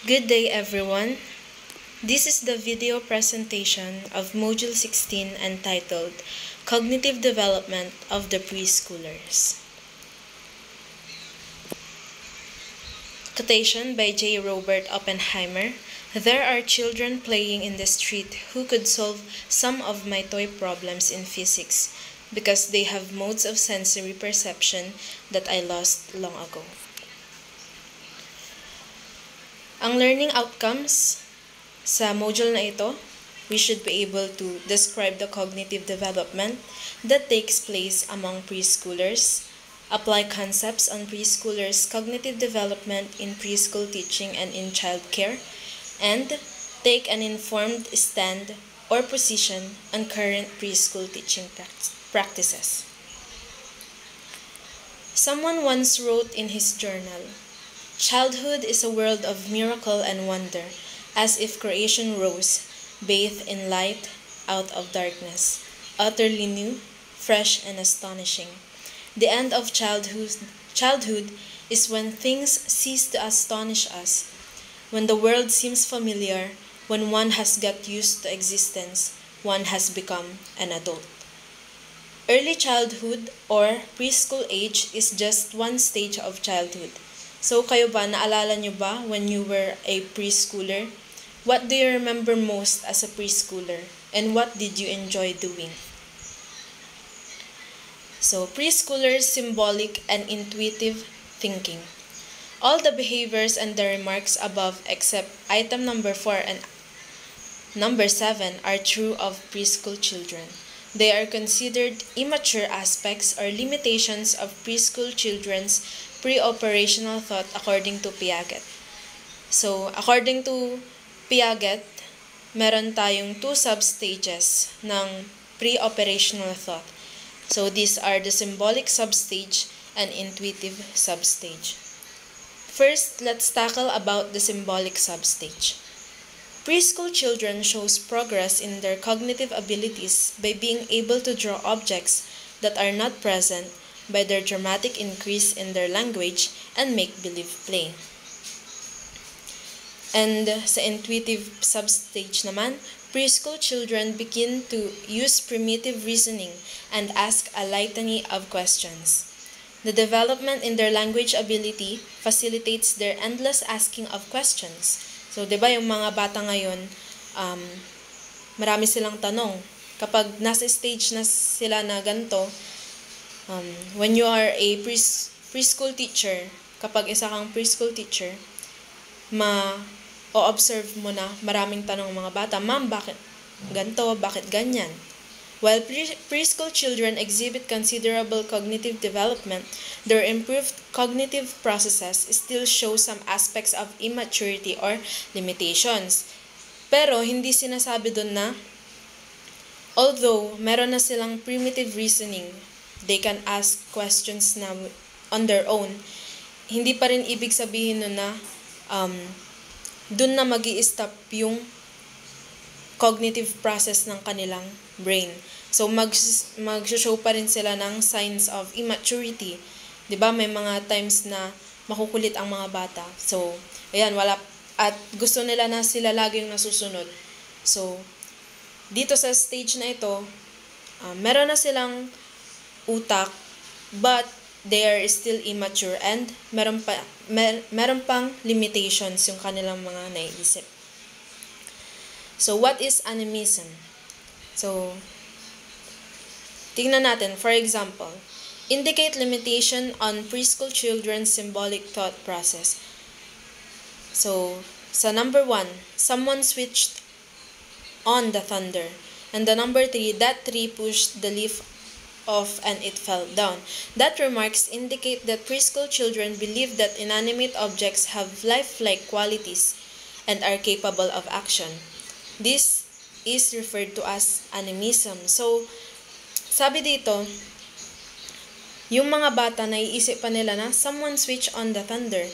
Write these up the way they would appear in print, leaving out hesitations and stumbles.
Good day everyone. This is the video presentation of Module 16 entitled Cognitive Development of the Preschoolers. Quotation by J. Robert Oppenheimer. There are children playing in the street who could solve some of my toy problems in physics because they have modes of sensory perception that I lost long ago. Ang learning outcomes sa module na ito, we should be able to describe the cognitive development that takes place among preschoolers, apply concepts on preschoolers' cognitive development in preschool teaching and in child care, and take an informed stand or position on current preschool teaching practices. Someone once wrote in his journal, "Childhood is a world of miracle and wonder, as if creation rose, bathed in light out of darkness, utterly new, fresh, and astonishing. The end of childhood is when things cease to astonish us, when the world seems familiar, when one has got used to existence, one has become an adult." Early childhood or preschool age is just one stage of childhood. So kayo ba, naalala nyo ba when you were a preschooler? What do you remember most as a preschooler? And what did you enjoy doing? So preschoolers, symbolic and intuitive thinking. All the behaviors and the remarks above except item number 4 and number 7 are true of preschool children. They are considered immature aspects or limitations of preschool children's pre-operational thought according to Piaget. So, according to Piaget, meron tayong 2 substages ng pre-operational thought. So, these are the symbolic substage and intuitive substage. First, let's tackle about the symbolic substage. Preschool children shows progress in their cognitive abilities by being able to draw objects that are not present by their dramatic increase in their language and make-believe play. And sa intuitive substage naman, preschool children begin to use primitive reasoning and ask a litany of questions. The development in their language ability facilitates their endless asking of questions. So, di ba yung mga bata ngayon, marami silang tanong. Kapag nasa stage na sila na ganito, when you are a preschool teacher, kapag isa kang preschool teacher, ma-observe mo na maraming tanong mga bata, "Ma'am, bakit ganito? Bakit ganyan?" While preschool children exhibit considerable cognitive development, their improved cognitive processes still show some aspects of immaturity or limitations. Pero hindi sinasabi dun na although meron na silang primitive reasoning, they can ask questions na on their own, hindi pa rin ibig sabihin nun na dun na magi-stop yung cognitive process ng kanilang brain. So, mag-show pa rin sila ng signs of immaturity. 'Di ba? May mga times na makukulit ang mga bata. So, ayan, at gusto nila na sila laging nasusunod. So, dito sa stage na ito, meron na silang utak, but they are still immature and meron pang limitations yung kanilang mga naiisip. So, what is animism? So, tingnan natin. For example, indicate limitation on preschool children's symbolic thought process. So, sa number 1, someone switched on the thunder. And the number 3, that tree pushed the leaf off and it fell down. That remarks indicate that preschool children believe that inanimate objects have lifelike qualities and are capable of action. This is referred to as animism. So, sabi dito, yung mga bata naiisip pa nila na someone switched on the thunder.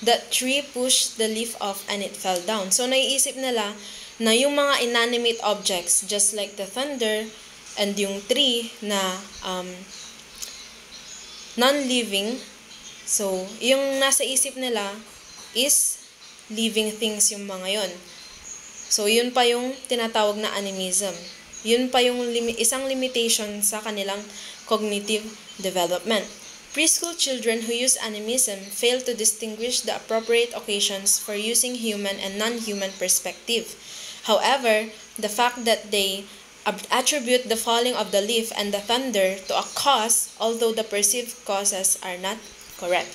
That tree pushed the leaf off and it fell down. So, naiisip nila na yung mga inanimate objects, just like the thunder and yung tree na non-living, so, yung nasa isip nila is living things yung mga yon. So, yun pa yung tinatawag na animism. Yun pa yung isang limitation sa kanilang cognitive development. Preschool children who use animism fail to distinguish the appropriate occasions for using human and non-human perspective. However, the fact that they attribute the falling of the leaf and the thunder to a cause, although the perceived causes are not correct.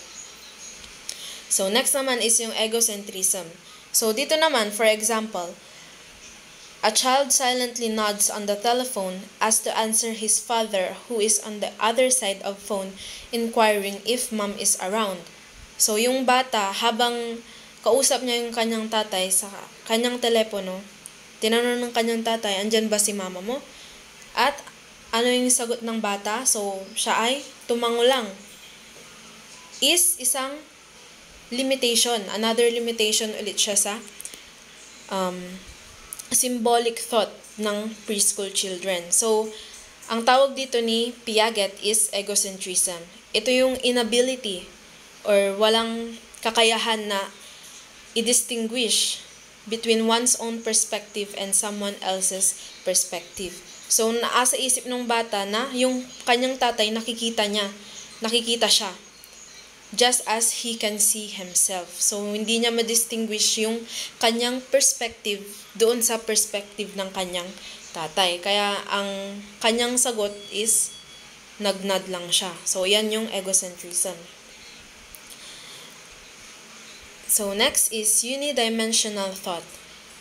So, next naman is yung egocentrism. So, dito naman, for example, a child silently nods on the telephone as to answer his father who is on the other side of phone inquiring if mom is around. So, yung bata, habang kausap niya yung kanyang tatay sa kanyang telepono, tinanong ng kanyang tatay, andyan ba si mama mo? At ano yung sagot ng bata? So, siya ay tumango lang. Is isang limitation. Another limitation ulit siya sa symbolic thought ng preschool children. So, ang tawag dito ni Piaget is egocentrism. Ito yung inability or walang kakayahan na i-distinguish between one's own perspective and someone else's perspective. So, naasa isip ng bata na yung kanyang tatay nakikita siya. Just as he can see himself. So, hindi niya ma-distinguish yung kanyang perspective doon sa perspective ng kanyang tatay. Kaya, ang kanyang sagot is nagnad lang siya. So, yan yung egocentrism. So, next is unidimensional thought.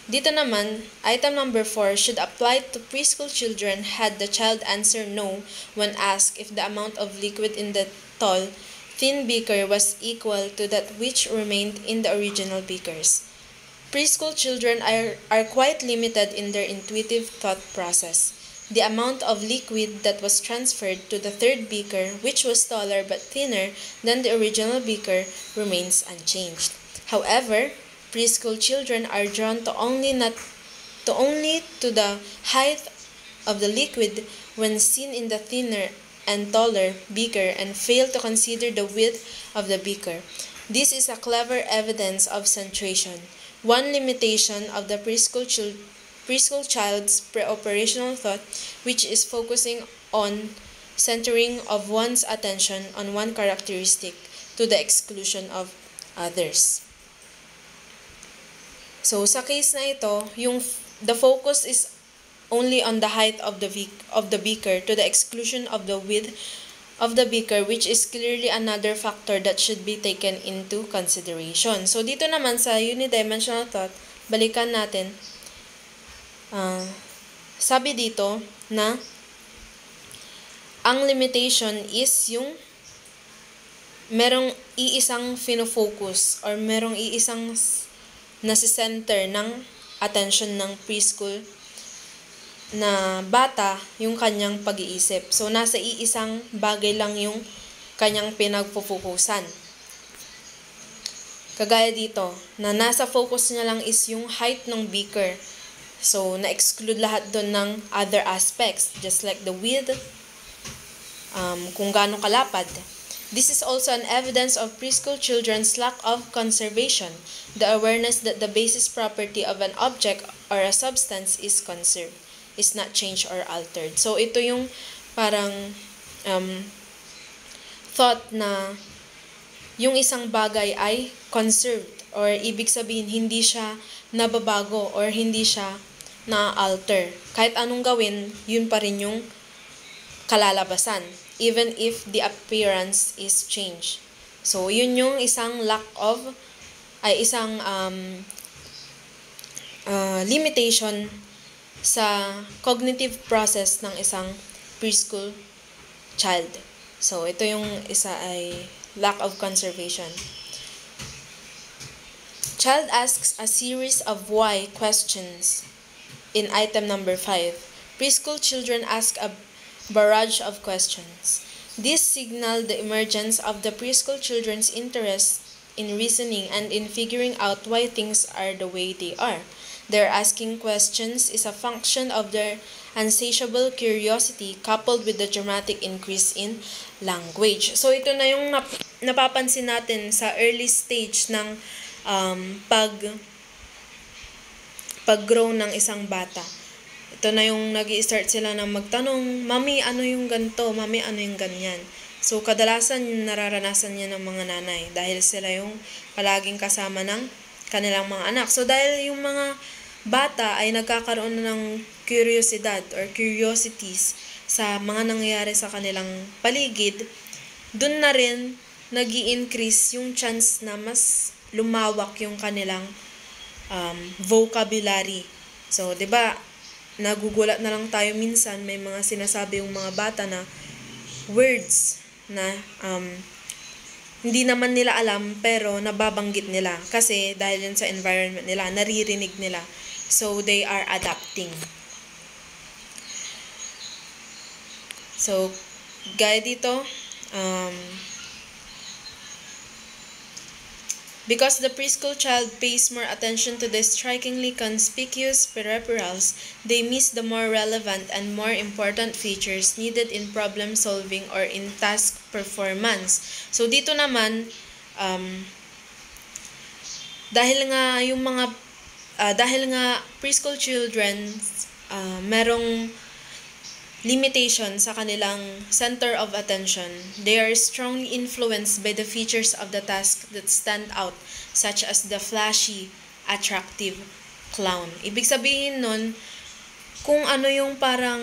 Dito naman, item number 4 should apply to preschool children had the child answer no when asked if the amount of liquid in the tall thin beaker was equal to that which remained in the original beakers. Preschool children are quite limited in their intuitive thought process. The amount of liquid that was transferred to the third beaker, which was taller but thinner than the original beaker, remains unchanged. However, preschool children are drawn to only to the height of the liquid when seen in the thinner and taller beaker and fail to consider the width of the beaker. This is a clever evidence of centration, one limitation of the preschool child's pre-operational thought, which is focusing on centering of one's attention on one characteristic to the exclusion of others. So, sa case na ito, the focus is only on the height of the beaker to the exclusion of the width of the beaker, which is clearly another factor that should be taken into consideration. So, dito naman sa unidimensional thought, balikan natin. Sabi dito na ang limitation is yung merong iisang fino-focus or merong iisang nasi-center ng attention ng preschool na bata yung kanyang pag-iisip. So, nasa iisang bagay lang yung kanyang pinagpupukusan. Kagaya dito, na nasa focus niya lang is yung height ng beaker. So, na-exclude lahat doon ng other aspects, just like the width, kung gaano kalapad. This is also an evidence of preschool children's lack of conservation, the awareness that the basis property of an object or a substance is conserved, is not changed or altered. So, ito yung parang thought na yung isang bagay ay conserved or ibig sabihin hindi siya nababago or hindi siya na-alter. Kahit anong gawin, yun pa rin yung kalalabasan, even if the appearance is changed. So, yun yung isang limitation sa cognitive process ng isang preschool child. So, ito yung isa ay lack of conservation. Child asks a series of why questions in item number 5. Preschool children ask a barrage of questions. This signal the emergence of the preschool children's interest in reasoning and in figuring out why things are the way they are. Their asking questions is a function of their insatiable curiosity coupled with the dramatic increase in language. So, ito na yung napapansin natin sa early stage ng pag-grow ng isang bata. Ito na yung nag-i-start sila na magtanong, Mami, ano yung ganito? Mami, ano yung ganyan? So, kadalasan nararanasan niya ng mga nanay dahil sila yung palaging kasama ng kanilang mga anak. So, dahil yung mga bata ay nagkakaroon na ng curiosidad or curiosities sa mga nangyayari sa kanilang paligid, dun na rin nag-i-increase yung chance na mas lumawak yung kanilang vocabulary. So, 'di ba? Nagugulat na lang tayo minsan, may mga sinasabi yung mga bata na words na hindi naman nila alam pero nababanggit nila kasi dahil yun sa environment nila, naririnig nila. So, they are adapting. So, gaya dito, because the preschool child pays more attention to the strikingly conspicuous peripherals, they miss the more relevant and more important features needed in problem solving or in task performance. So dito naman, dahil nga preschool children merong limitation sa kanilang center of attention, they are strongly influenced by the features of the task that stand out, such as the flashy, attractive clown. Ibig sabihin nun, kung ano yung parang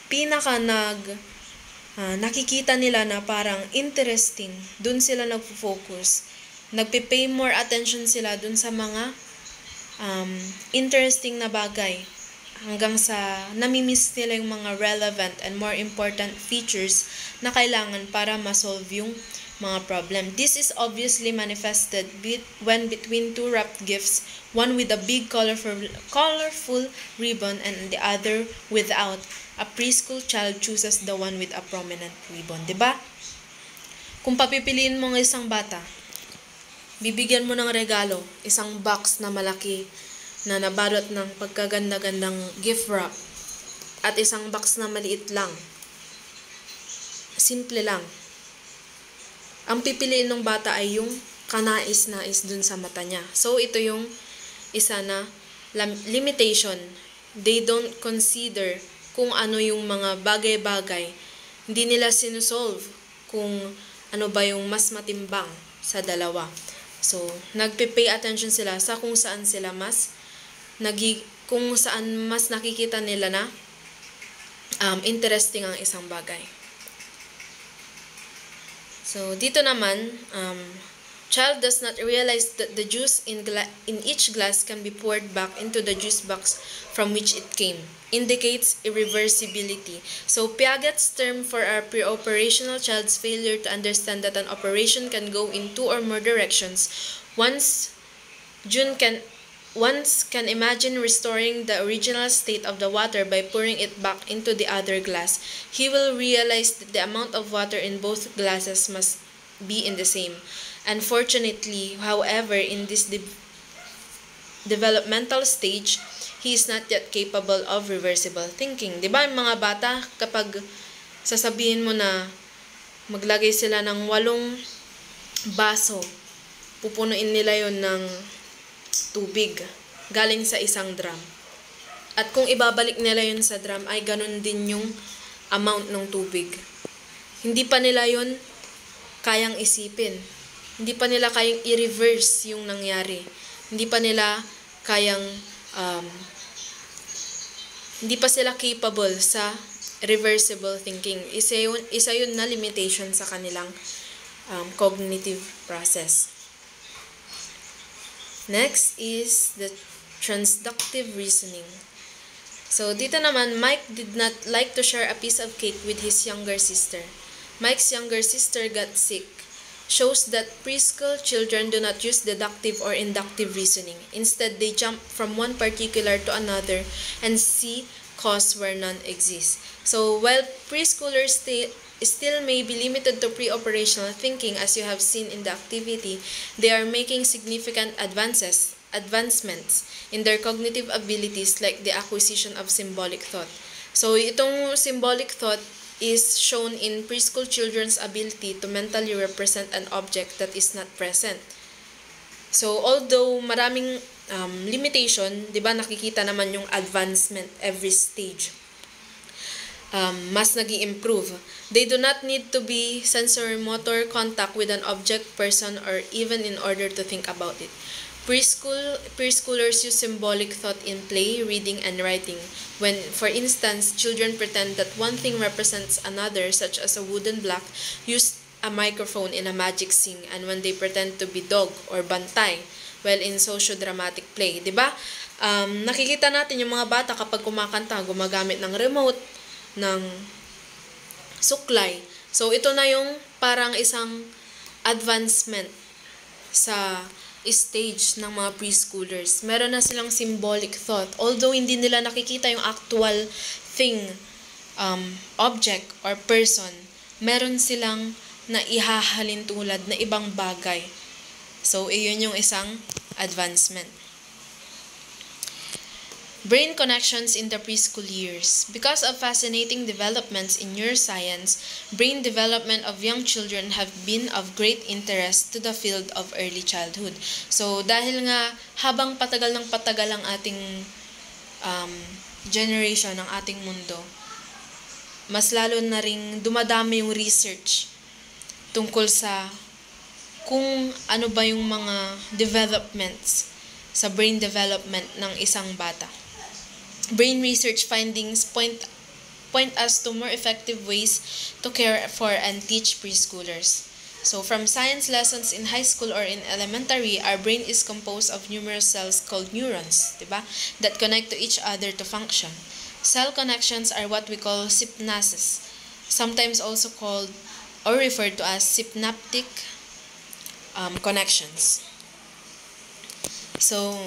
pinaka nakikita nila na parang interesting, dun sila nagpo-focus. Nagpe-pay more attention sila dun sa mga interesting na bagay, hanggang sa namimiss nila yung mga relevant and more important features na kailangan para ma-solve yung mga problem. This is obviously manifested when between two wrapped gifts, one with a big colorful ribbon and the other without, a preschool child chooses the one with a prominent ribbon. Diba? Kung papipiliin mo ng isang bata, bibigyan mo ng regalo, isang box na malaki, na nabalot ng pagkaganda-gandang gift wrap at isang box na maliit lang. Simple lang. Ang pipiliin ng bata ay yung kanais-nais dun sa mata niya. So, ito yung isa na limitation. They don't consider kung ano yung mga bagay-bagay. Hindi nila sinusolve kung ano ba yung mas matimbang sa dalawa. So, nagpe-pay attention sila sa kung saan sila kung saan mas nakikita nila na interesting ang isang bagay. So, dito naman, child does not realize that the juice in each glass can be poured back into the juice box from which it came. Indicates irreversibility. So, Piaget's term for our pre-operational child's failure to understand that an operation can go in two or more directions. Once can imagine restoring the original state of the water by pouring it back into the other glass, he will realize that the amount of water in both glasses must be in the same. Unfortunately, however, in this developmental stage, he is not yet capable of reversible thinking. Diba, mga bata, kapag sasabihin mo na maglagay sila ng 8 baso, pupunuin nila yon ng tubig galing sa isang drum. At kung ibabalik nila yun sa drum, ay ganun din yung amount ng tubig. Hindi pa nila yun kayang isipin. Hindi pa nila kayang i-reverse yung nangyari. Hindi pa nila kayang, hindi pa sila capable sa reversible thinking. Isa yun na limitation sa kanilang cognitive process. Next is the transductive reasoning. So, dito naman, Mike did not like to share a piece of cake with his younger sister. Mike's younger sister got sick. Shows that preschool children do not use deductive or inductive reasoning. Instead, they jump from one particular to another and see cause where none exists. So, while preschoolers still may be limited to pre-operational thinking, as you have seen in the activity, they are making significant advancements in their cognitive abilities, like the acquisition of symbolic thought. So, itong symbolic thought is shown in preschool children's ability to mentally represent an object that is not present. So, although maraming limitation, di ba nakikita naman yung advancement every stage. Mas nag-i-improve. They do not need to be sensory-motor contact with an object, person, or even in order to think about it. Preschoolers use symbolic thought in play, reading, and writing. When, for instance, children pretend that one thing represents another, such as a wooden block, use a microphone in a magic scene, and when they pretend to be dog or bantay, while in socio-dramatic play. Diba? Nakikita natin yung mga bata kapag kumakanta, gumagamit ng remote, ng suklay. So, ito na yung parang isang advancement sa stage ng mga preschoolers. Meron na silang symbolic thought. Although hindi nila nakikita yung actual thing, object, or person, meron silang naihahalin tulad na ibang bagay. So, iyon yung isang advancement. Brain connections in the preschool years. Because of fascinating developments in neuroscience, brain development of young children have been of great interest to the field of early childhood. So, dahil nga habang patagal ng patagal ang ating generation, ng ating mundo, mas lalo na ring dumadami yung research tungkol sa kung ano ba yung mga developments sa brain development ng isang bata. Brain research findings point us to more effective ways to care for and teach preschoolers. So, from science lessons in high school or in elementary, our brain is composed of numerous cells called neurons, diba? That connect to each other to function. Cell connections are what we call synapses, sometimes also called or referred to as synaptic connections. So,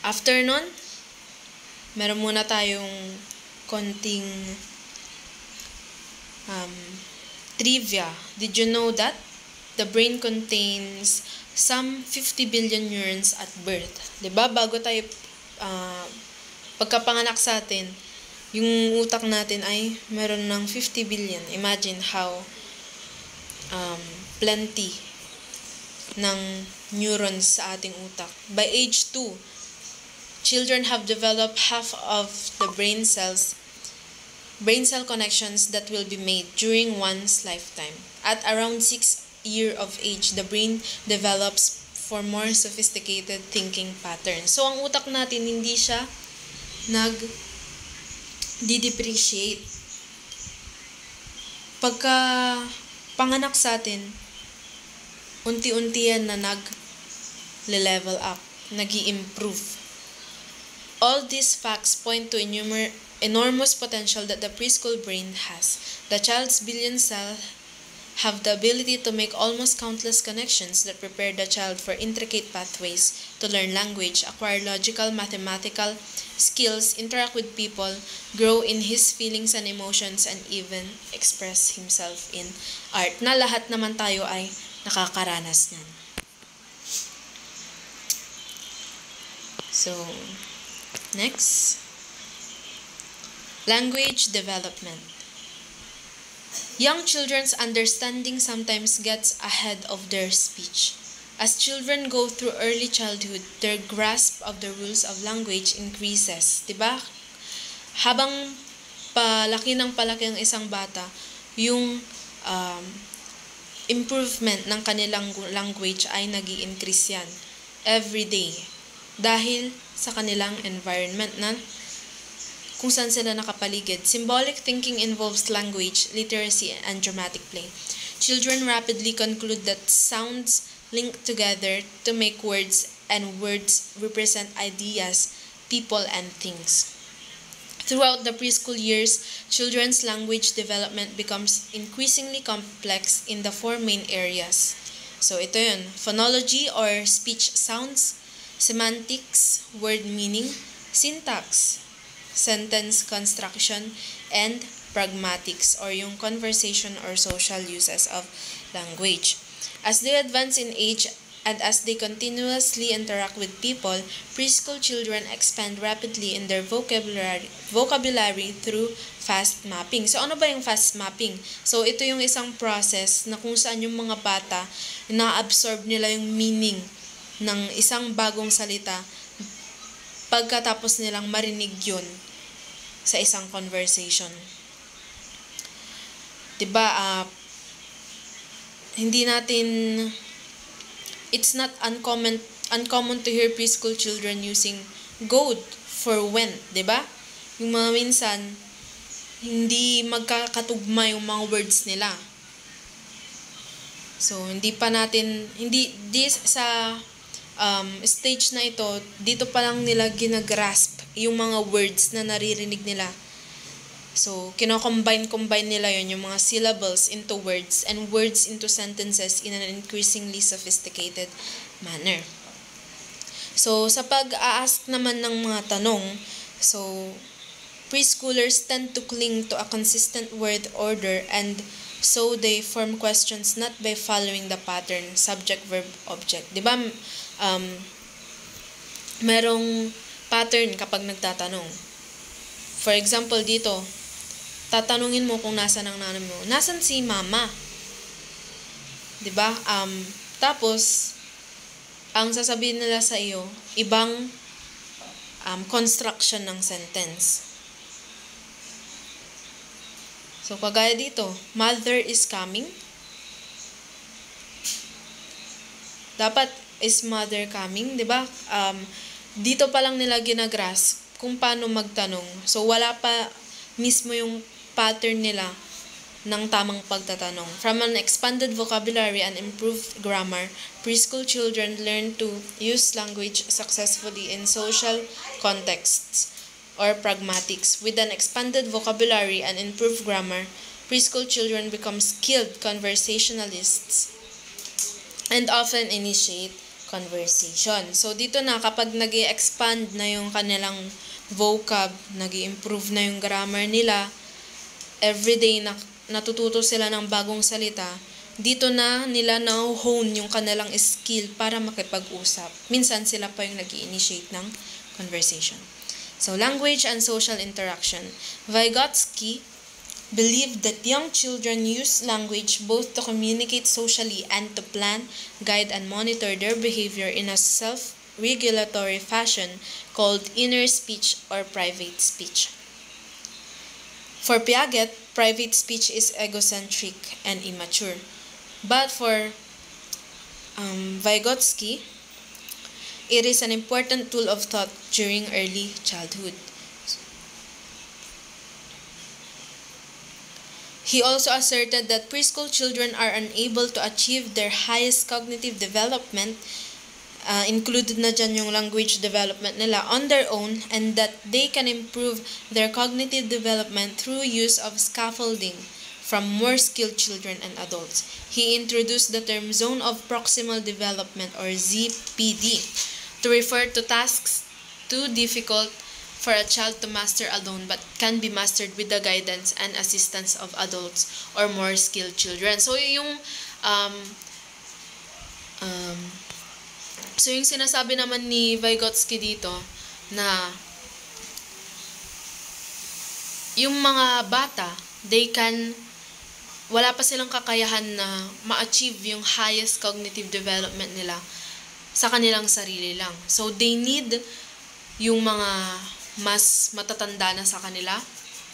after nun, meron muna tayong konting trivia. Did you know that the brain contains some 50 billion neurons at birth? Diba? Bago tayo pagkapanganak sa atin, yung utak natin ay meron ng 50 billion. Imagine how plenty ng neurons sa ating utak. By age 2, children have developed half of the brain cell connections that will be made during one's lifetime. At around 6 years of age, the brain develops for more sophisticated thinking patterns. So, ang utak natin, hindi siya nag-depreciate. Pagka panganak sa atin, unti-unti yan na nag-level up, nag-i-improve. All these facts point to enormous potential that the preschool brain has. The child's billion cells have the ability to make almost countless connections that prepare the child for intricate pathways to learn language, acquire logical, mathematical skills, interact with people, grow in his feelings and emotions, and even express himself in art. Na lahat naman tayo ay nakakaranas niyan. So, next, language development. Young children's understanding sometimes gets ahead of their speech. As children go through early childhood, their grasp of the rules of language increases. Diba? Habang palaki ng palaki ang isang bata, yung improvement ng kanilang language ay nag-i-increase yan every day. Dahil sa kanilang environment na kung saan sila nakapaligid. Symbolic thinking involves language, literacy, and dramatic play. Children rapidly conclude that sounds link together to make words, and words represent ideas, people, and things. Throughout the preschool years, children's language development becomes increasingly complex in the 4 main areas. So ito yun, phonology or speech sounds, semantics, word meaning, syntax, sentence construction, and pragmatics or yung conversation or social uses of language. As they advance in age and as they continuously interact with people, preschool children expand rapidly in their vocabulary through fast mapping. So ano ba yung fast mapping? So ito yung isang process na kung saan yung mga bata na-absorb nila yung meaning ng isang bagong salita pagkatapos nilang marinig yun sa isang conversation. Diba, hindi natin, it's not uncommon to hear preschool children using goat for went, diba? Yung mga minsan, hindi magkakatugma yung mga words nila. So, this sa stage na ito, dito pa lang nila ginagrasp yung mga words na naririnig nila. So, kino-combine nila yun, yung mga syllables into words and words into sentences in an increasingly sophisticated manner. So, sa pag-a-ask naman ng mga tanong, so, preschoolers tend to cling to a consistent word order and so they form questions not by following the pattern, subject, verb, object. Diba, merong pattern kapag nagtatanong. For example, dito, tatanungin mo kung nasan ang nanay mo. Nasan si mama? Diba? Tapos, ang sasabihin nila sa iyo, ibang construction ng sentence. So, kagaya dito, mother is coming. Dapat, is mother coming? Diba? Dito pa lang nila ginagrasp kung paano magtanong. So, wala pa mismo yung pattern nila ng tamang pagtatanong. From an expanded vocabulary and improved grammar, preschool children learn to use language successfully in social contexts or pragmatics. With an expanded vocabulary and improved grammar, preschool children become skilled conversationalists and often initiate conversation. So, dito na kapag nag-i-expand na yung kanilang vocab, nag-i-improve na yung grammar nila, everyday natututo sila ng bagong salita, dito na nila na-hone yung kanilang skill para makipag-usap. Minsan sila pa yung nag-i-initiate ng conversation. So, language and social interaction. Vygotsky believed that young children use language both to communicate socially and to plan, guide, and monitor their behavior in a self-regulatory fashion called inner speech or private speech. For Piaget, private speech is egocentric and immature. But for Vygotsky, it is an important tool of thought during early childhood. He also asserted that preschool children are unable to achieve their highest cognitive development, included na dyan yung language development nila, on their own, and that they can improve their cognitive development through use of scaffolding from more skilled children and adults. He introduced the term Zone of Proximal Development, or ZPD, to refer to tasks too difficult for a child to master alone but can be mastered with the guidance and assistance of adults or more skilled children. So yung sinasabi naman ni Vygotsky dito na yung mga bata, wala pa silang kakayahan na ma-achieve yung highest cognitive development nila sa kanilang sarili lang. So, they need yung mga mas matatanda na sa kanila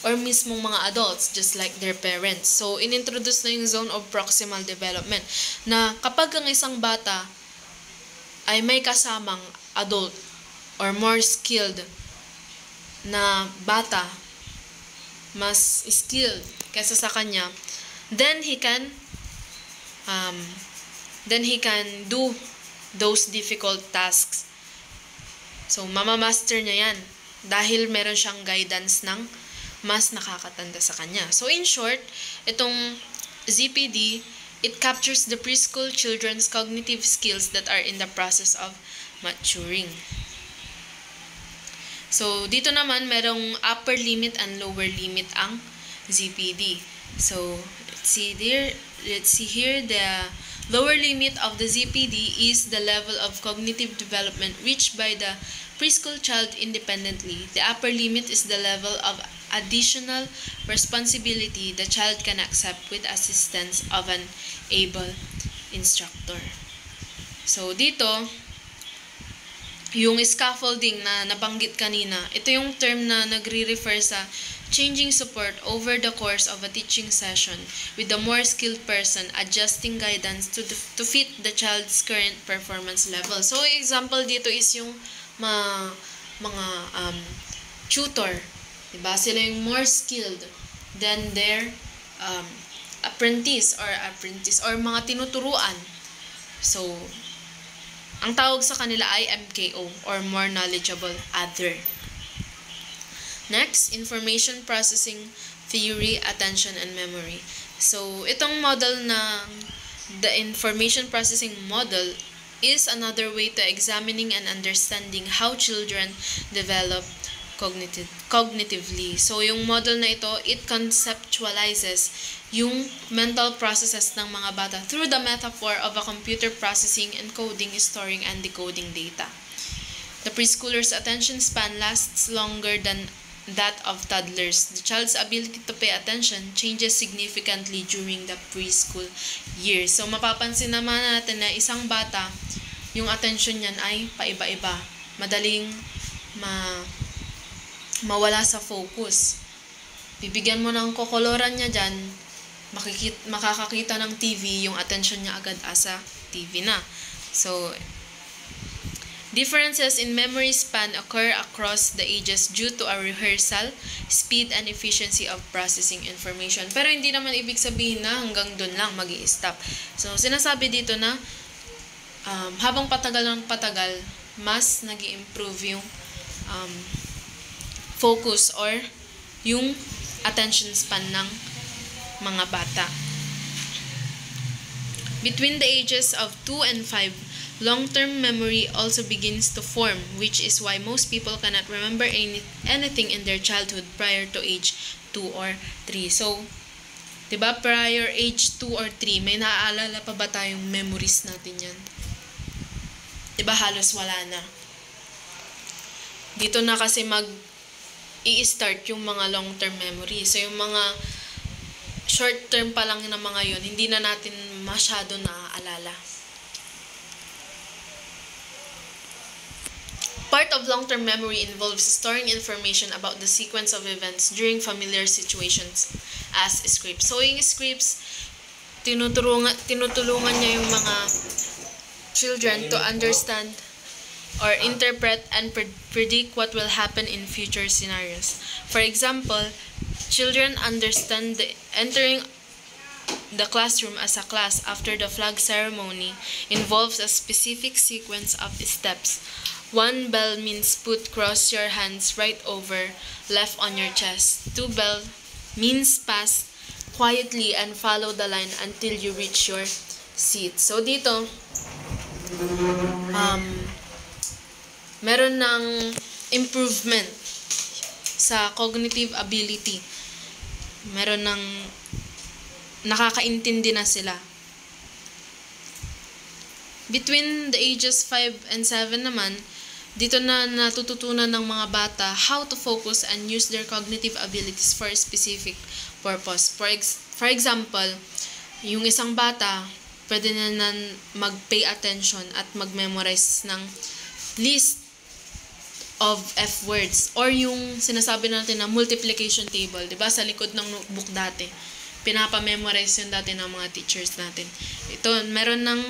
or mismong mga adults, just like their parents. So, inintroduce na yung zone of proximal development na kapag ang isang bata ay may kasamang adult or more skilled na bata, mas skilled kaysa sa kanya, then he can do those difficult tasks. So, mamamaster niya yan dahil meron siyang guidance ng mas nakakatanda sa kanya. So, in short, itong ZPD, it captures the preschool children's cognitive skills that are in the process of maturing. So, dito naman, merong upper limit and lower limit ang ZPD. So, let's see here, the lower limit of the ZPD is the level of cognitive development reached by the preschool child independently. The upper limit is the level of additional responsibility the child can accept with assistance of an able instructor. So, dito, Yung scaffolding na nabanggit kanina, ito yung term na nagre-refer sa changing support over the course of a teaching session with a more skilled person adjusting guidance to fit the child's current performance level. So, example dito is yung mga tutor. Diba? Sila yung more skilled than their apprentice or mga tinuturuan. So, ang tawag sa kanila ay MKO or more knowledgeable other. Next, information processing theory, attention, and memory. So, itong model na the information processing model is another way to examining and understanding how children develop cognitively. So, yung model na ito, it conceptualizes yung mental processes ng mga bata through the metaphor of a computer processing, encoding, storing, and decoding data. The preschooler's attention span lasts longer than that of toddlers. The child's ability to pay attention changes significantly during the preschool years. So, mapapansin naman natin na isang bata, yung attention niyan ay paiba-iba. Madaling mawala sa focus. Bibigyan mo ng kokoloran niya dyan, makakakita ng TV, yung attention niya agad asa TV na. So, differences in memory span occur across the ages due to a rehearsal, speed, and efficiency of processing information. Pero hindi naman ibig sabihin na hanggang dun lang mag-i-stop. So, sinasabi dito na habang patagal ng patagal, mas nag-i-improve yung focus or yung attention span ng mga bata. Between the ages of 2 and 5, long-term memory also begins to form, which is why most people cannot remember anything in their childhood prior to age 2 or 3. So, diba, prior age 2 or 3, may naaalala pa ba tayong memories natin yan? Diba, halos wala na. Dito na kasi i-start yung mga long-term memory. So, yung mga short-term pa lang na mga yun, hindi na natin masyado naaalala. Part of long-term memory involves storing information about the sequence of events during familiar situations as scripts. So, yung scripts, tinutulungan niya yung mga children to understand or interpret and predict what will happen in future scenarios. For example, children understand entering the classroom as a class after the flag ceremony involves a specific sequence of steps. 1 bell means cross your hands right over left on your chest. 2 bell means pass quietly and follow the line until you reach your seat. So dito, meron ng improvement sa cognitive ability. Meron ng nakakaintindi na sila. Between the ages 5 and 7 naman, dito na natututunan ng mga bata how to focus and use their cognitive abilities for a specific purpose. For example, yung isang bata, pwede na mag-pay attention at mag-memorize ng list of F words or yung sinasabi natin na multiplication table, 'di ba? Sa likod ng notebook dati, pinapa-memorize yun dati ng mga teachers natin. Ito, meron ng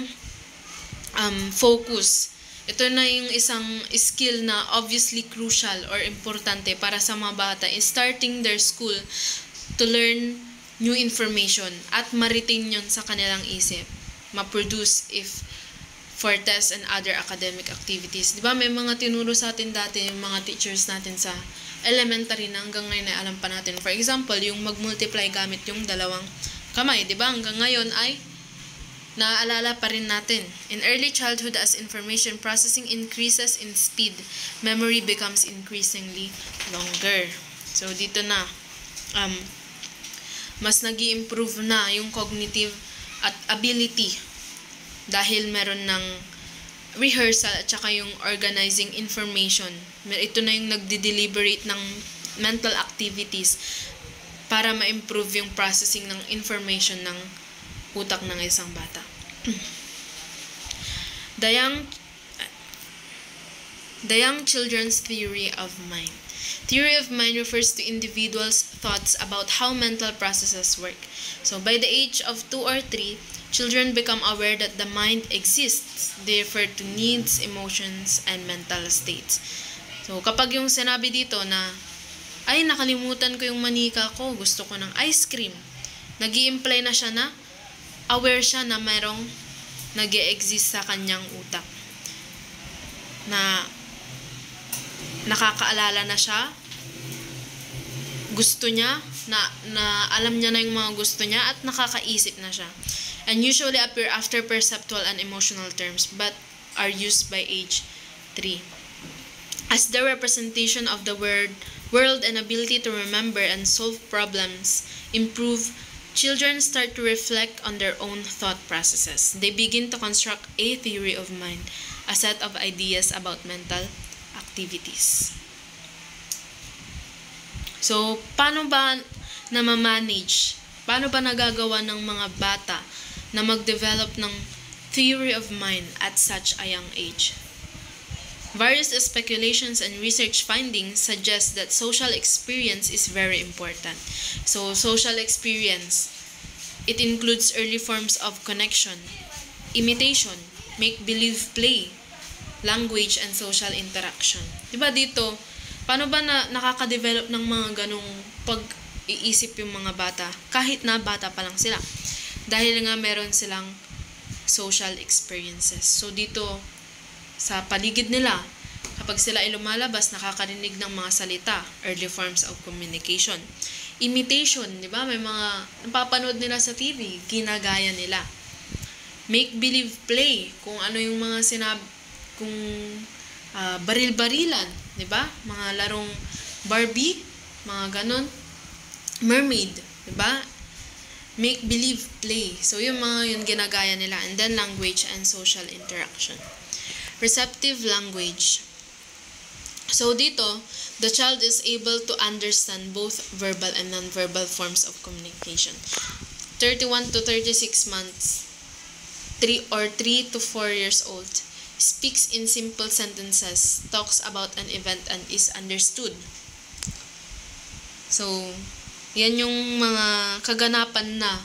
focus. Ito na yung isang skill na obviously crucial or importante para sa mga bata is starting their school to learn new information at ma-retain yun sa kanilang isip, ma-produce if for tests and other academic activities. Di ba may mga tinuro sa atin dati yung mga teachers natin sa elementary na hanggang ngayon ay alam pa natin. For example, yung mag-multiply gamit yung dalawang kamay. Di ba hanggang ngayon ay naaalala pa rin natin. In early childhood, as information processing increases in speed, memory becomes increasingly longer. So dito na, mas nag-i-improve na yung cognitive at ability dahil meron ng rehearsal at saka yung organizing information. Ito na yung nagde-deliberate ng mental activities para ma-improve yung processing ng information ng utak ng isang bata. The young children's theory of mind. Theory of mind refers to individuals' thoughts about how mental processes work. So by the age of 2 or 3, children become aware that the mind exists. They refer to needs, emotions, and mental states. So kapag yung sinabi dito na, ay nakalimutan ko yung manika ko, gusto ko ng ice cream, nag-i-imply na siya na aware siya na mayroong nag-e-exist sa kanyang utak. Na nakakaalala na siya, gusto niya, na alam niya na yung mga gusto niya at nakakaisip na siya. And usually appear after perceptual and emotional terms but are used by age 3. As the representation of the world and ability to remember and solve problems improve, children start to reflect on their own thought processes. They begin to construct a theory of mind, a set of ideas about mental activities. So, paano ba na-manage? Paano ba nagagawa ng mga bata na mag-develop ng theory of mind at such a young age? Various speculations and research findings suggest that social experience is very important. So, social experience, it includes early forms of connection, imitation, make-believe play, language, and social interaction. Diba dito, paano ba nakaka-develop ng mga ganong pag-iisip yung mga bata kahit na bata pa lang sila? Dahil nga meron silang social experiences. So dito, sa paligid nila, kapag sila ay lumalabas, nakakarinig ng mga salita, early forms of communication. Imitation, di ba? May mga napapanood nila sa TV, ginagaya nila. Make-believe play, kung ano yung mga kung baril-barilan, di ba? Mga larong Barbie, mga ganon. Mermaid, di ba? Make-believe play. So, yung mga yun ginagaya nila. And then, language and social interaction. Receptive language. So, dito, the child is able to understand both verbal and non-verbal forms of communication. 31 to 36 months, 3 to 4 years old, speaks in simple sentences, talks about an event, and is understood. So, yan yung mga kaganapan na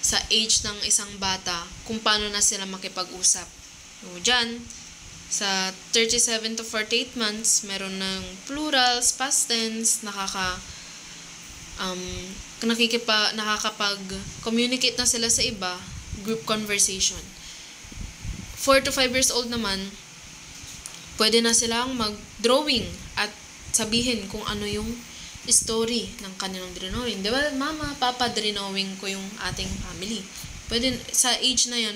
sa age ng isang bata kung paano na sila makipag-usap. So, dyan, sa 37 to 48 months, meron ng plurals, past tense, nakakapag-communicate na sila sa iba, group conversation. 4 to 5 years old naman, pwede na silang mag-drawing at sabihin kung ano yung story ng kanilang drawing. Diba, mama, papa, drawing ko yung ating family. Pwede, sa age na yan,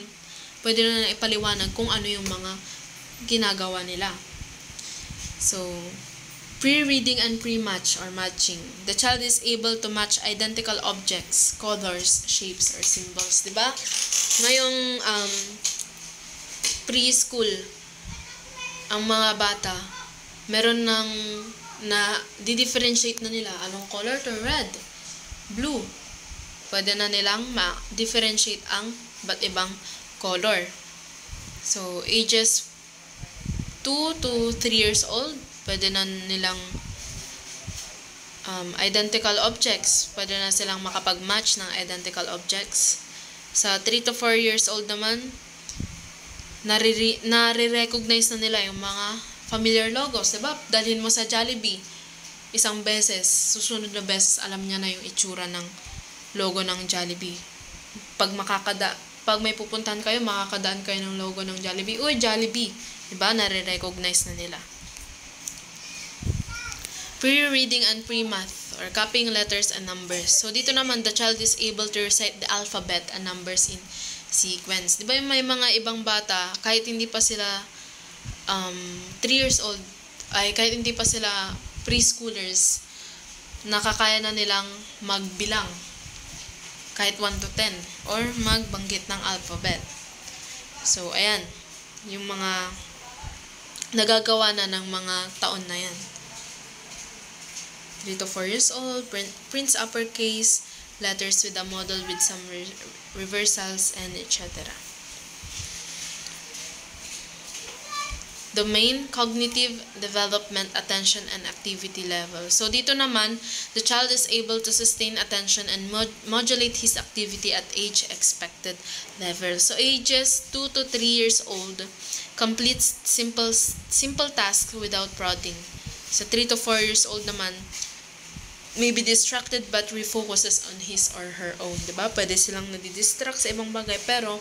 pwede na ipaliwanag kung ano yung mga ginagawa nila. So, pre-reading and pre-match or matching. The child is able to match identical objects, colors, shapes, or symbols. Diba? Ngayong preschool, ang mga bata, meron ng di-differentiate na nila anong color to red, blue. Pwede na nilang ma-differentiate ang ba't ibang color. So, ages 2 to 3 years old, pwede na nilang identical objects. Pwede na silang makapag-match ng identical objects. Sa 3 to 4 years old naman, nare-recognize na nila yung mga familiar logos, diba? Dalhin mo sa Jollibee isang beses, susunod na beses alam niya na yung itsura ng logo ng Jollibee. Pag may pupuntahan kayo, makakadaan kayo ng logo ng Jollibee. Uy, Jollibee! Diba? Nare-recognize na nila. Pre-reading and pre-math or copying letters and numbers. So, dito naman, the child is able to recite the alphabet and numbers in sequence. Diba yung may mga ibang bata, kahit hindi pa sila 3 years old, kahit hindi pa sila preschoolers, nakakaya na nilang magbilang kahit 1 to 10 or magbanggit ng alphabet. So, ayan, yung mga nagagawa na ng mga taon na yan. 3 to 4 years old, prints uppercase, letters with a model with some reversals, and etc. Domain, cognitive development, attention, and activity level. So dito naman, the child is able to sustain attention and modulate his activity at age expected level. So ages 2 to 3 years old, completes simple tasks without prodding. Sa 3 to 4 years old naman, may be distracted but refocuses on his or her own. Diba? Pwede silang nadidistract sa ibang bagay, pero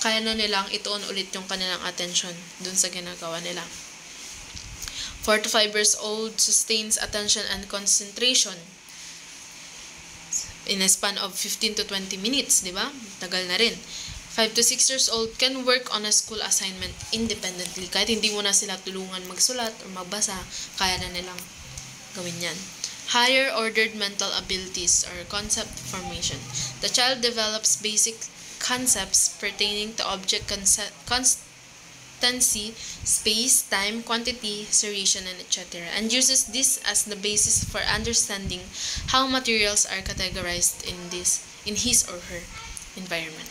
kaya na nilang ituon ulit yung kanilang attention dun sa ginagawa nila. 4 to 5 years old sustains attention and concentration in a span of 15 to 20 minutes, di ba? Tagal na rin. 5 to 6 years old can work on a school assignment independently. Kahit hindi mo na sila tulungan magsulat o magbasa, kaya na nilang gawin yan. Higher ordered mental abilities or concept formation. The child develops basic concepts pertaining to object constancy, space, time, quantity, seriation, and etc., and uses this as the basis for understanding how materials are categorized in his or her environment.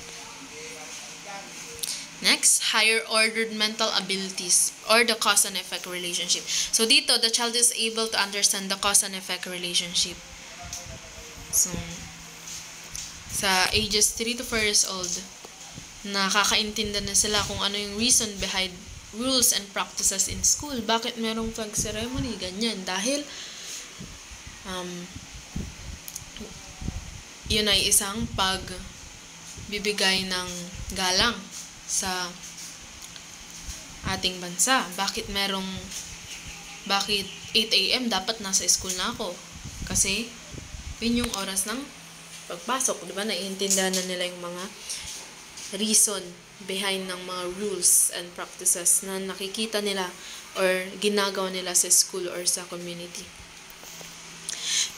Next, higher ordered mental abilities or the cause and effect relationship. So dito, the child is able to understand the cause and effect relationship. So sa ages 3 to 4 years old, nakakaintindi na sila kung ano yung reason behind rules and practices in school. Bakit merong flag ceremony? Ganyan. Dahil, yun ay isang pagbibigay ng galang sa ating bansa. Bakit 8 a.m. dapat nasa school na ako? Kasi, yun yung oras ng pagpasok, di ba? Naiintindihan na nila yung mga reason behind ng mga rules and practices na nakikita nila or ginagawa nila sa school or sa community.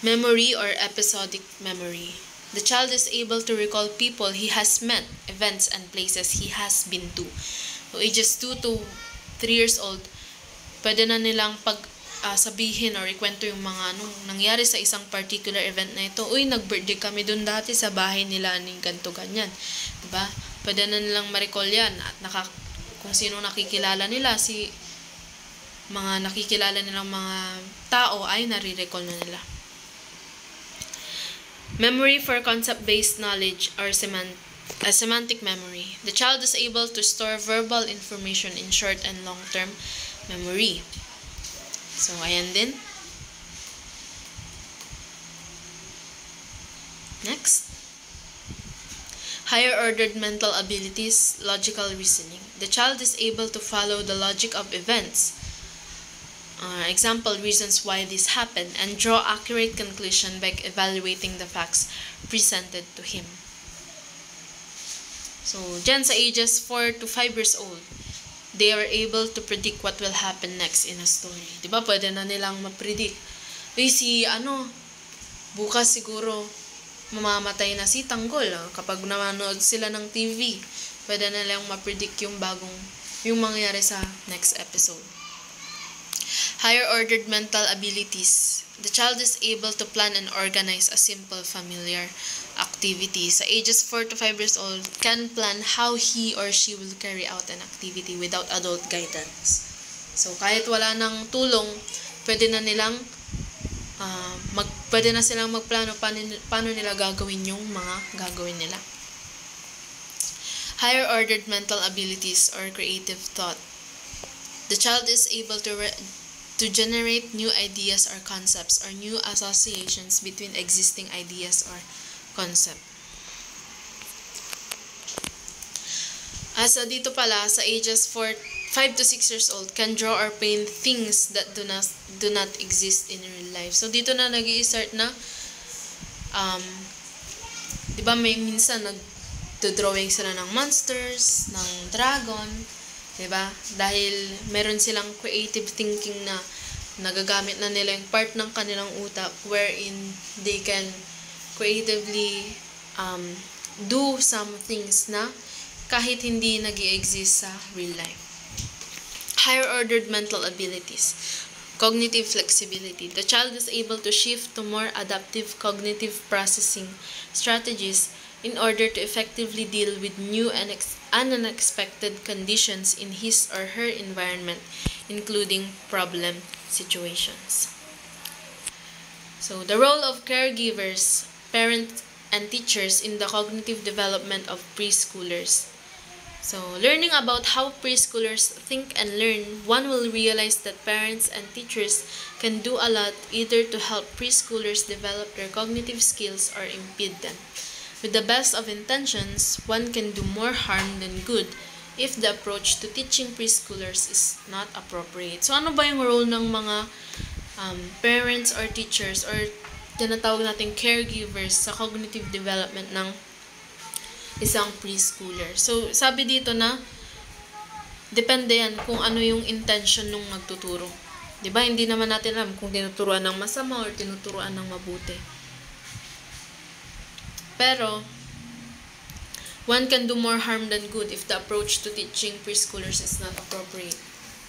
Memory or episodic memory. The child is able to recall people he has met, events, and places he has been to. So, ages 2 to 3 years old, pwede na nilang sabihin or ikwento yung mga nangyari sa isang particular event na ito. Uy, nag-birthday kami dun dati sa bahay nila ng ganito ganyan. Diba? Pwede na nilang ma-recall yan at kung sino nakikilala nila, mga nakikilala nilang mga tao ay nare-recall na nila. Memory for concept-based knowledge or semantic memory. The child is able to store verbal information in short and long-term memory. So, ayan din. Next. Higher ordered mental abilities, logical reasoning. The child is able to follow the logic of events. Example, reasons why this happened, and draw accurate conclusion by evaluating the facts presented to him. So, dyan sa ages 4 to 5 years old, they are able to predict what will happen next in a story. Diba? Pwede na nilang ma-predict. Bukas siguro mamamatay na si Tanggol. Kapag nanonood sila ng TV, pwede na nilang ma-predict yung mangyayari sa next episode. Higher ordered mental abilities. The child is able to plan and organize a simple familiar activity. Sa ages 4 to 5 years old, can plan how he or she will carry out an activity without adult guidance. So, kahit wala nang tulong, pwede na silang magplano paano nila gagawin yung mga gagawin nila. Higher ordered mental abilities or creative thought. The child is able to generate new ideas or concepts or new associations between existing ideas or concept. Dito pala, sa ages 5 to 6 years old, can draw or paint things that do not exist in real life. So, dito na nag-i-start na, diba may minsan nag-drawing sila ng monsters, ng dragon, diba? Dahil meron silang creative thinking na nagagamit na nila yung part ng kanilang utak wherein they can creatively do some things na kahit hindi nag-i-exist sa real life. Higher ordered mental abilities. Cognitive flexibility. The child is able to shift to more adaptive cognitive processing strategies in order to effectively deal with new and unexpected conditions in his or her environment including problem situations. So, the role of caregivers, parents, and teachers in the cognitive development of preschoolers. So, learning about how preschoolers think and learn, one will realize that parents and teachers can do a lot either to help preschoolers develop their cognitive skills or impede them. With the best of intentions, one can do more harm than good if the approach to teaching preschoolers is not appropriate. So, ano ba yung role ng mga parents or teachers or tinatawag natin caregivers sa cognitive development ng isang preschooler? So, sabi dito na depende yan kung ano yung intention nung magtuturo. 'Di ba? Hindi naman natin alam kung tinuturuan ng masama or tinuturuan ng mabuti. Pero one can do more harm than good if the approach to teaching preschoolers is not appropriate.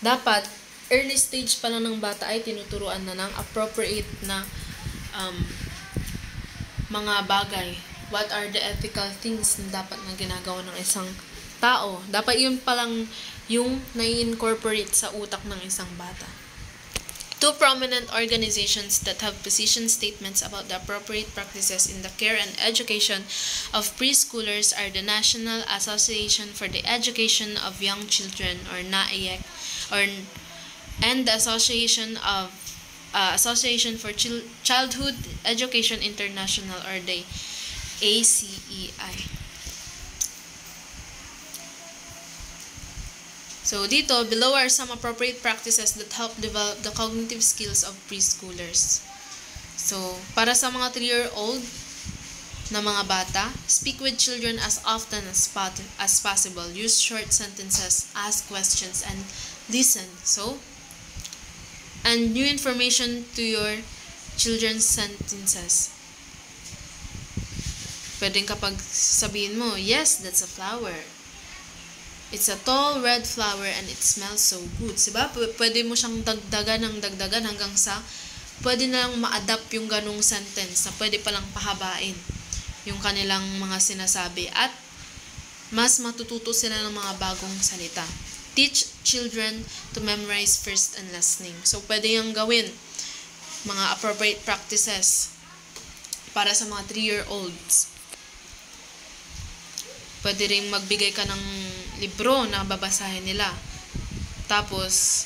Dapat early stage pa lang ng bata ay tinuturuan na ng appropriate na mga bagay. What are the ethical things na dapat na ginagawa ng isang tao? Dapat yun palang yung nai-incorporate sa utak ng isang bata. Two prominent organizations that have position statements about the appropriate practices in the care and education of preschoolers are the National Association for the Education of Young Children, or NAEYEC, and the Association for Childhood Education International, or the ACEI. So, dito, below are some appropriate practices that help develop the cognitive skills of preschoolers. So, para sa mga 3-year-old na mga bata, speak with children as often as possible. Use short sentences, ask questions, and listen. So, and new information to your children's sentences. Pwedeng kapag sabihin mo, yes, that's a flower. It's a tall red flower and it smells so good. Diba? Pwede mo siyang dagdagan hanggang sa pwede na lang ma-adapt yung ganong sentence na pwede palang pahabain yung kanilang mga sinasabi at mas matututo sila ng mga bagong salita. Teach children to memorize first and last name. So, pwede yung gawin mga appropriate practices para sa mga 3-year-olds. Pwede rin magbigay ka ng libro na babasahin nila. Tapos,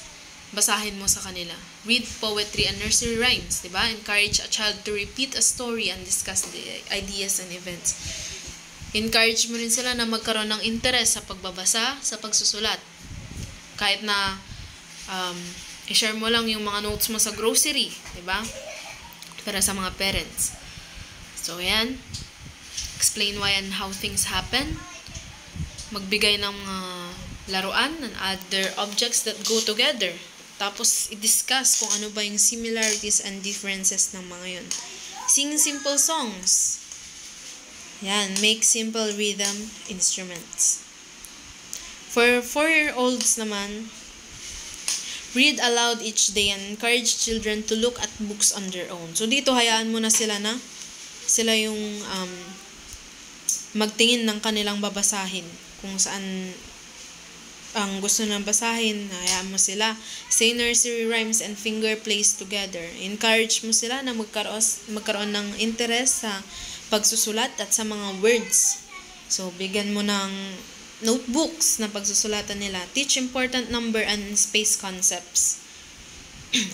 basahin mo sa kanila. Read poetry and nursery rhymes, diba? Encourage a child to repeat a story and discuss the ideas and events. Encourage mo rin sila na magkaroon ng interest sa pagbabasa, sa pagsusulat. Kahit na i-share mo lang yung mga notes mo sa grocery, diba? Para sa mga parents. So, ayan. Explain why and how things happen. Magbigay ng mga laruan and other objects that go together. Tapos, i-discuss kung ano ba yung similarities and differences ng mga yun. Sing simple songs. Yan, make simple rhythm instruments. For 4-year-olds naman, read aloud each day and encourage children to look at books on their own. So, dito hayaan mo na sila yung magtingin ng kanilang babasahin. Kung saan ang gusto nang basahin, hayaan mo sila. Say nursery rhymes and finger plays together. Encourage mo sila na magkaroon ng interest sa pagsusulat at sa mga words. So, bigyan mo ng notebooks na pagsusulatan nila. Teach important number and space concepts.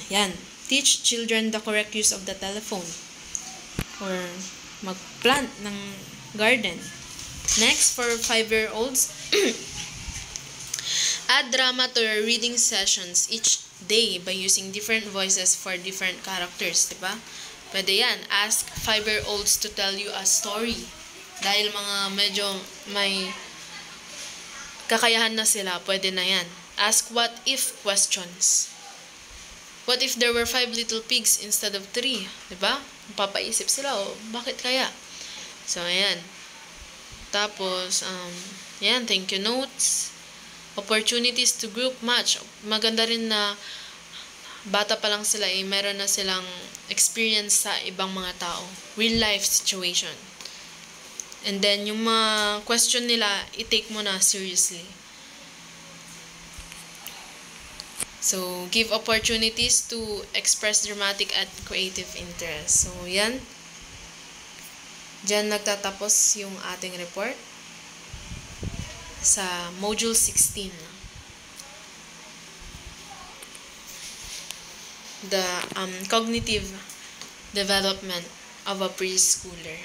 Yan. Teach children the correct use of the telephone. Or mag-plant ng garden. Next, for 5-year-olds, add drama to your reading sessions each day by using different voices for different characters, diba? Pwede yan. Ask 5-year-olds to tell you a story. Dahil mga medyo may kakayahan na sila, pwede na yan. Ask what-if questions. What if there were 5 little pigs instead of 3? Diba? Papaisip sila, bakit kaya? So, ayan. Tapos, yan, thank you notes. Opportunities to group match. Maganda rin na bata pa lang sila, meron na silang experience sa ibang mga tao. Real life situation. And then, yung mga question nila, i-take mo na seriously. So, give opportunities to express dramatic and creative interest. So, yan. Diyan nagtatapos yung ating report sa Module 16. The cognitive development of a preschooler.